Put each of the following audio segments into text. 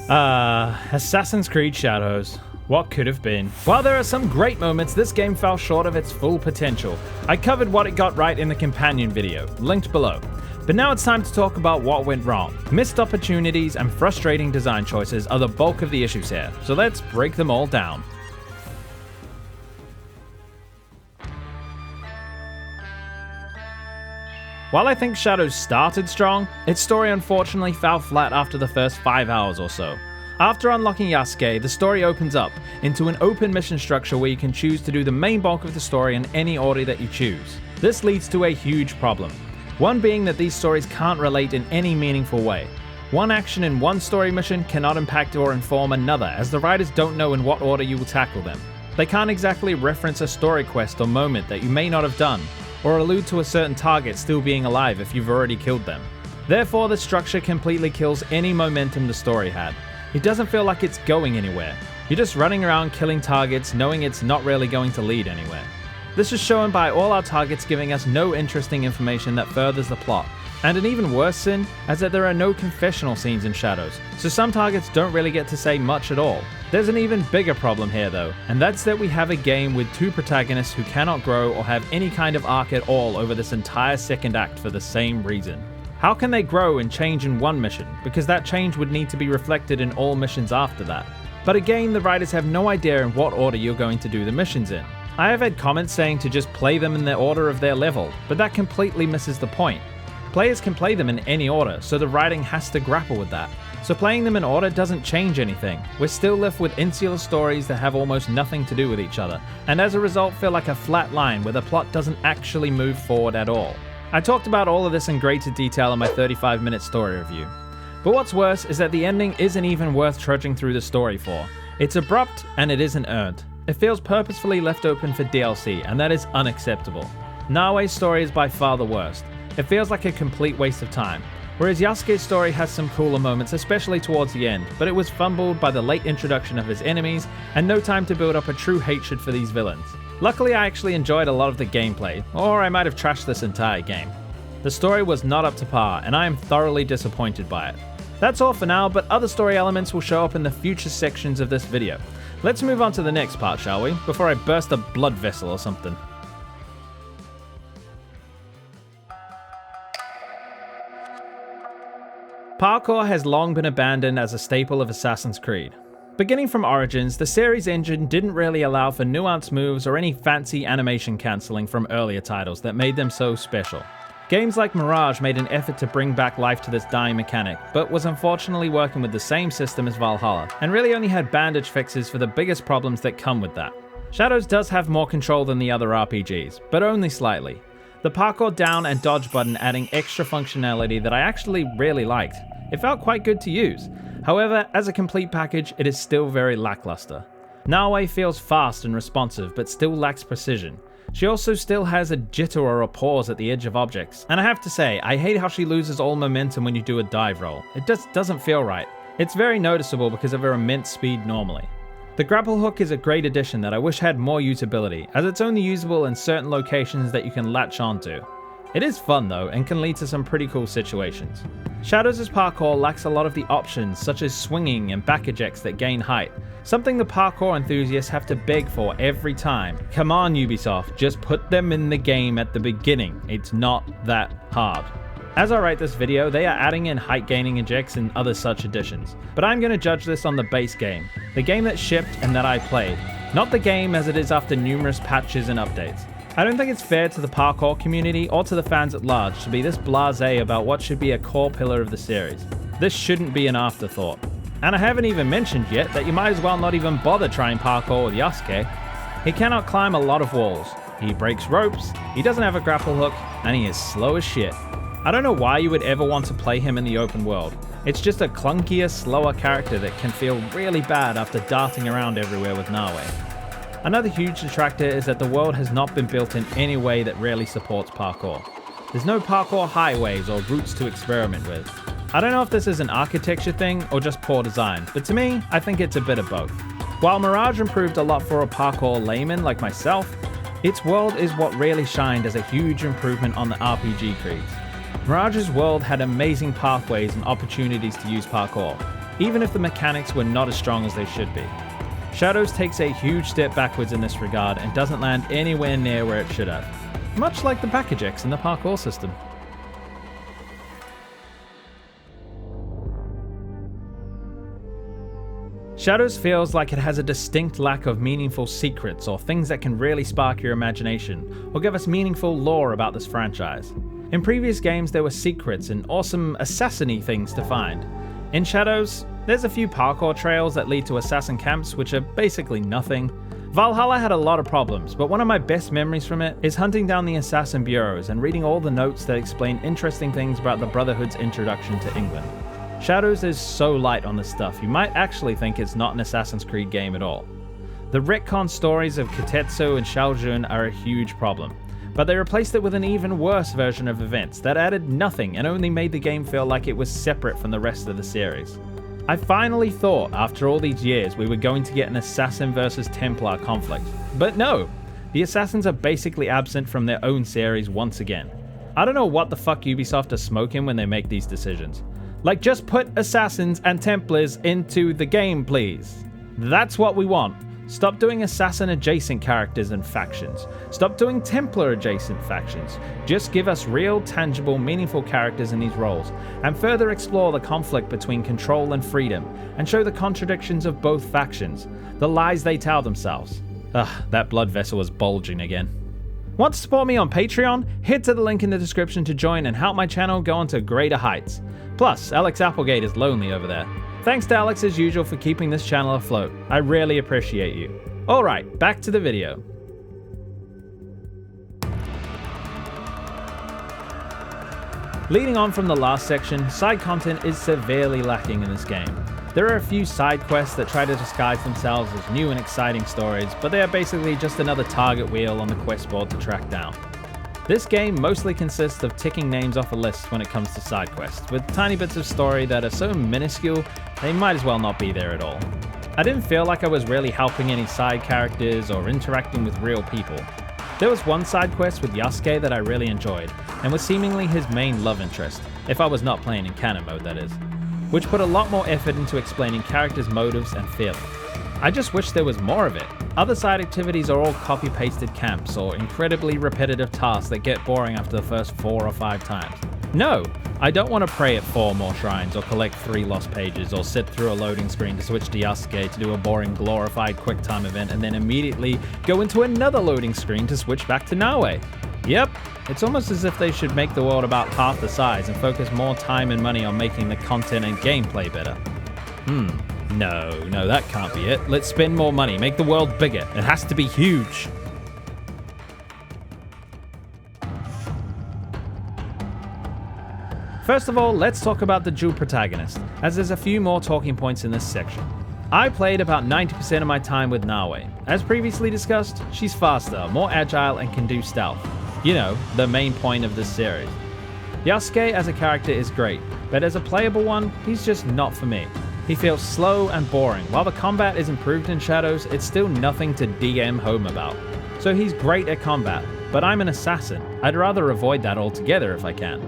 Assassin's Creed Shadows. What could have been? While there are some great moments, this game fell short of its full potential. I covered what it got right in the companion video, linked below. But now it's time to talk about what went wrong. Missed opportunities and frustrating design choices are the bulk of the issues here, so let's break them all down. While I think Shadows started strong, its story unfortunately fell flat after the first 5 hours or so. After unlocking Yasuke, the story opens up into an open mission structure where you can choose to do the main bulk of the story in any order that you choose. This leads to a huge problem. One being that these stories can't relate in any meaningful way. One action in one story mission cannot impact or inform another, as the writers don't know in what order you will tackle them. They can't exactly reference a story quest or moment that you may not have done, or allude to a certain target still being alive if you've already killed them. Therefore, the structure completely kills any momentum the story had. It doesn't feel like it's going anywhere. You're just running around killing targets, knowing it's not really going to lead anywhere. This is shown by all our targets giving us no interesting information that furthers the plot. And an even worse sin is that there are no confessional scenes in Shadows, so some targets don't really get to say much at all. There's an even bigger problem here though, and that's that we have a game with 2 protagonists who cannot grow or have any kind of arc at all over this entire second act for the same reason. How can they grow and change in one mission, because that change would need to be reflected in all missions after that? But again, the writers have no idea in what order you're going to do the missions in. I have had comments saying to just play them in the order of their level, but that completely misses the point. Players can play them in any order, so the writing has to grapple with that. So playing them in order doesn't change anything. We're still left with insular stories that have almost nothing to do with each other, and as a result feel like a flat line where the plot doesn't actually move forward at all. I talked about all of this in greater detail in my 35-minute story review. But what's worse is that the ending isn't even worth trudging through the story for. It's abrupt and it isn't earned. It feels purposefully left open for DLC, and that is unacceptable. Naoe's story is by far the worst. It feels like a complete waste of time. Whereas Yasuke's story has some cooler moments, especially towards the end, but it was fumbled by the late introduction of his enemies and no time to build up a true hatred for these villains. Luckily, I actually enjoyed a lot of the gameplay, or I might have trashed this entire game. The story was not up to par, and I am thoroughly disappointed by it. That's all for now, but other story elements will show up in the future sections of this video. Let's move on to the next part, shall we? Before I burst a blood vessel or something. Parkour has long been abandoned as a staple of Assassin's Creed. Beginning from Origins, the series engine didn't really allow for nuanced moves or any fancy animation cancelling from earlier titles that made them so special. Games like Mirage made an effort to bring back life to this dying mechanic, but was unfortunately working with the same system as Valhalla, and really only had bandage fixes for the biggest problems that come with that. Shadows does have more control than the other RPGs, but only slightly. The parkour down and dodge button adding extra functionality that I actually really liked. It felt quite good to use. However, as a complete package, it is still very lackluster. Naoe feels fast and responsive, but still lacks precision. She also still has a jitter or a pause at the edge of objects, and I have to say, I hate how she loses all momentum when you do a dive roll. It just doesn't feel right. It's very noticeable because of her immense speed normally. The grapple hook is a great addition that I wish had more usability, as it's only usable in certain locations that you can latch onto. It is fun though, and can lead to some pretty cool situations. Shadows' parkour lacks a lot of the options, such as swinging and back ejects that gain height, something the parkour enthusiasts have to beg for every time. Come on Ubisoft, just put them in the game at the beginning, it's not that hard. As I write this video, they are adding in height gaining ejects and other such additions, but I'm going to judge this on the base game, the game that shipped and that I played, not the game as it is after numerous patches and updates. I don't think it's fair to the parkour community or to the fans at large to be this blasé about what should be a core pillar of the series. This shouldn't be an afterthought. And I haven't even mentioned yet that you might as well not even bother trying parkour with Yasuke. He cannot climb a lot of walls, he breaks ropes, he doesn't have a grapple hook, and he is slow as shit. I don't know why you would ever want to play him in the open world. It's just a clunkier, slower character that can feel really bad after darting around everywhere with Naoe. Another huge detractor is that the world has not been built in any way that really supports parkour. There's no parkour highways or routes to experiment with. I don't know if this is an architecture thing or just poor design, but to me, I think it's a bit of both. While Mirage improved a lot for a parkour layman like myself, its world is what really shined as a huge improvement on the RPG creeds. Mirage's world had amazing pathways and opportunities to use parkour. even if the mechanics were not as strong as they should be. Shadows takes a huge step backwards in this regard and doesn't land anywhere near where it should have, much like the packagex in the parkour system. Shadows feels like it has a distinct lack of meaningful secrets or things that can really spark your imagination or give us meaningful lore about this franchise. In previous games there were secrets and awesome assassin-y things to find. In Shadows, there's a few parkour trails that lead to assassin camps which are basically nothing. Valhalla had a lot of problems, but one of my best memories from it is hunting down the assassin bureaus and reading all the notes that explain interesting things about the Brotherhood's introduction to England. Shadows is so light on this stuff, you might actually think it's not an Assassin's Creed game at all. The retcon stories of Kitetsu and Shaojun are a huge problem, but they replaced it with an even worse version of events that added nothing and only made the game feel like it was separate from the rest of the series. I finally thought, after all these years, we were going to get an Assassin versus Templar conflict, but no! The Assassins are basically absent from their own series once again. I don't know what the fuck Ubisoft are smoking when they make these decisions. Like, just put Assassins and Templars into the game, please. That's what we want. Stop doing Assassin-adjacent characters and factions. Stop doing Templar-adjacent factions. Just give us real, tangible, meaningful characters in these roles, and further explore the conflict between control and freedom, and show the contradictions of both factions, the lies they tell themselves. Ugh, that blood vessel is bulging again. Want to support me on Patreon? Head to the link in the description to join and help my channel go on to greater heights. Plus, Alex Applegate is lonely over there. Thanks to Alex as usual for keeping this channel afloat. I really appreciate you. Alright, back to the video. Leading on from the last section, side content is severely lacking in this game. There are a few side quests that try to disguise themselves as new and exciting stories, but they are basically just another target wheel on the quest board to track down. This game mostly consists of ticking names off a list when it comes to side quests, with tiny bits of story that are so minuscule they might as well not be there at all. I didn't feel like I was really helping any side characters or interacting with real people. There was one side quest with Yasuke that I really enjoyed, and was seemingly his main love interest, if I was not playing in canon mode that is, which put a lot more effort into explaining characters' motives and feelings. I just wish there was more of it. Other side activities are all copy-pasted camps or incredibly repetitive tasks that get boring after the first 4 or 5 times. No, I don't want to pray at 4 more shrines or collect 3 lost pages or sit through a loading screen to switch to Yasuke to do a boring glorified QuickTime event and then immediately go into another loading screen to switch back to Naoe. Yep, it's almost as if they should make the world about half the size and focus more time and money on making the content and gameplay better. No, that can't be it. Let's spend more money, make the world bigger. It has to be huge. First of all, let's talk about the dual protagonist, as there's a few more talking points in this section. I played about 90% of my time with Naoe. As previously discussed, she's faster, more agile, and can do stealth. You know, the main point of this series. Yasuke as a character is great, but as a playable one, he's just not for me. He feels slow and boring. While the combat is improved in Shadows, it's still nothing to DM home about. So he's great at combat, but I'm an assassin. I'd rather avoid that altogether if I can.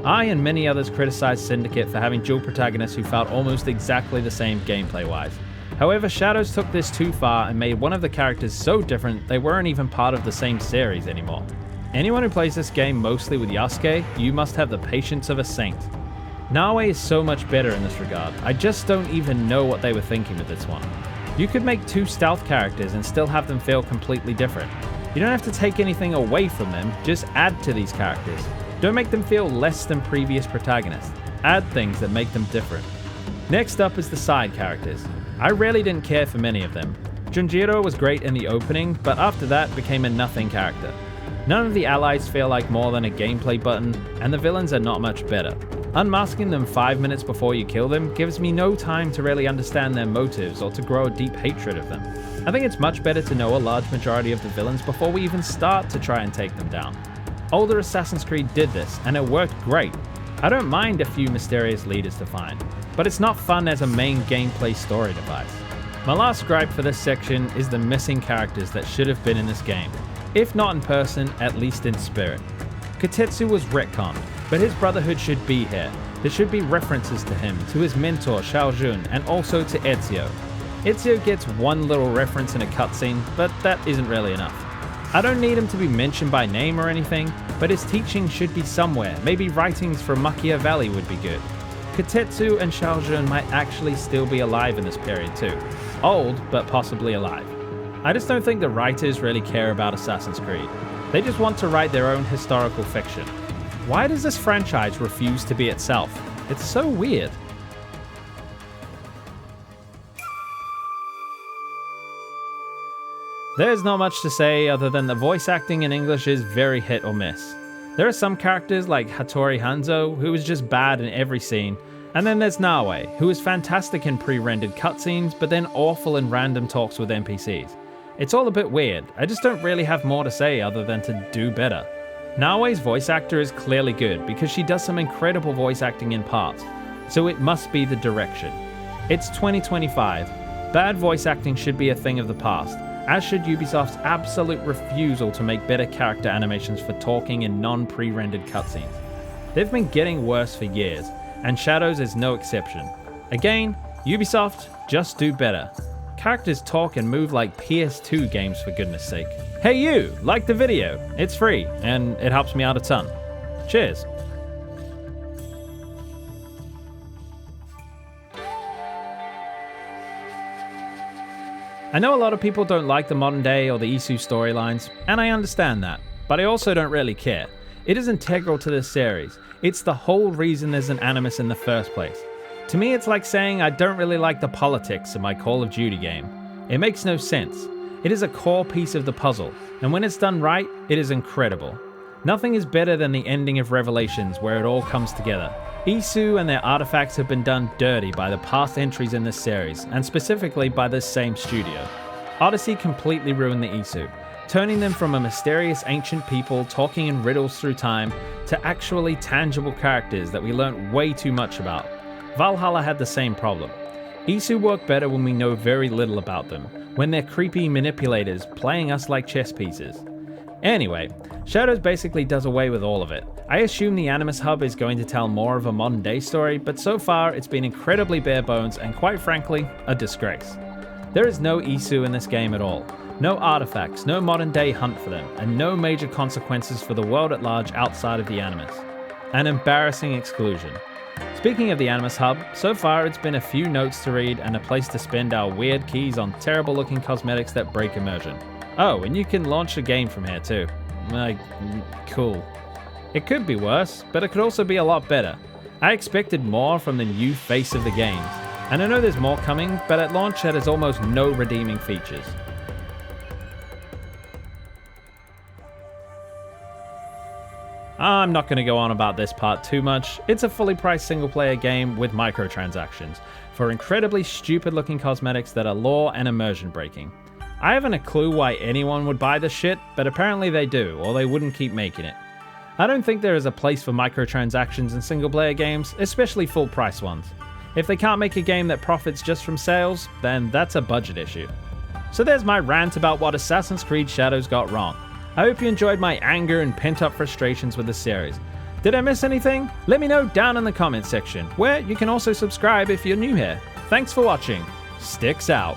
I and many others criticized Syndicate for having dual protagonists who felt almost exactly the same gameplay-wise. However, Shadows took this too far and made one of the characters so different they weren't even part of the same series anymore. Anyone who plays this game mostly with Yasuke, you must have the patience of a saint. Naoe is so much better in this regard. I just don't even know what they were thinking with this one. You could make 2 stealth characters and still have them feel completely different. You don't have to take anything away from them, just add to these characters. Don't make them feel less than previous protagonists. Add things that make them different. Next up is the side characters. I really didn't care for many of them. Junjiro was great in the opening, but after that became a nothing character. None of the allies feel like more than a gameplay button, and the villains are not much better. Unmasking them 5 minutes before you kill them gives me no time to really understand their motives or to grow a deep hatred of them. I think it's much better to know a large majority of the villains before we even start to try and take them down. Older Assassin's Creed did this, and it worked great. I don't mind a few mysterious leaders to find, but it's not fun as a main gameplay story device. My last gripe for this section is the missing characters that should have been in this game. If not in person, at least in spirit. Kitetsu was retconned, but his brotherhood should be here. There should be references to him, to his mentor Xiao Jun, and also to Ezio. Ezio gets one little reference in a cutscene, but that isn't really enough. I don't need him to be mentioned by name or anything, but his teaching should be somewhere. Maybe writings from Machiavelli would be good. Kotetsu and Xiao Jun might actually still be alive in this period too. Old, but possibly alive. I just don't think the writers really care about Assassin's Creed. They just want to write their own historical fiction. Why does this franchise refuse to be itself? It's so weird. There's not much to say other than the voice acting in English is very hit or miss. There are some characters like Hattori Hanzo, who is just bad in every scene, and then there's Naoe, who is fantastic in pre-rendered cutscenes, but then awful in random talks with NPCs. It's all a bit weird. I just don't really have more to say other than to do better. Naoe's voice actor is clearly good because she does some incredible voice acting in parts, so it must be the direction. It's 2025. Bad voice acting should be a thing of the past, as should Ubisoft's absolute refusal to make better character animations for talking in non-pre-rendered cutscenes. They've been getting worse for years, and Shadows is no exception. Again, Ubisoft, just do better. Characters talk and move like PS2 games, for goodness sake. Hey you, like the video, it's free, and it helps me out a ton. Cheers. I know a lot of people don't like the modern day or the Isu storylines, and I understand that, but I also don't really care. It is integral to this series. It's the whole reason there's an Animus in the first place. To me, it's like saying I don't really like the politics of my Call of Duty game. It makes no sense. It is a core piece of the puzzle, and when it's done right, it is incredible. Nothing is better than the ending of Revelations where it all comes together. Isu and their artifacts have been done dirty by the past entries in this series, and specifically by this same studio. Odyssey completely ruined the Isu, turning them from a mysterious ancient people talking in riddles through time to actually tangible characters that we learnt way too much about. Valhalla had the same problem. Isu work better when we know very little about them, when they're creepy manipulators playing us like chess pieces. Anyway, Shadows basically does away with all of it. I assume the Animus Hub is going to tell more of a modern day story, but so far it's been incredibly bare bones and quite frankly, a disgrace. There is no Isu in this game at all. No artifacts, no modern day hunt for them, and no major consequences for the world at large outside of the Animus. An embarrassing exclusion. Speaking of the Animus Hub, so far it's been a few notes to read and a place to spend our weird keys on terrible looking cosmetics that break immersion. Oh, and you can launch a game from here too. Cool. It could be worse, but it could also be a lot better. I expected more from the new face of the game, and I know there's more coming, but at launch it has almost no redeeming features. I'm not going to go on about this part too much. It's a fully priced single player game with microtransactions for incredibly stupid looking cosmetics that are lore and immersion breaking. I haven't a clue why anyone would buy this shit, but apparently they do, or they wouldn't keep making it. I don't think there is a place for microtransactions in single player games, especially full price ones. If they can't make a game that profits just from sales, then that's a budget issue. So there's my rant about what Assassin's Creed Shadows got wrong. I hope you enjoyed my anger and pent-up frustrations with the series. Did I miss anything? Let me know down in the comments section, where you can also subscribe if you're new here. Thanks for watching. Sticks out.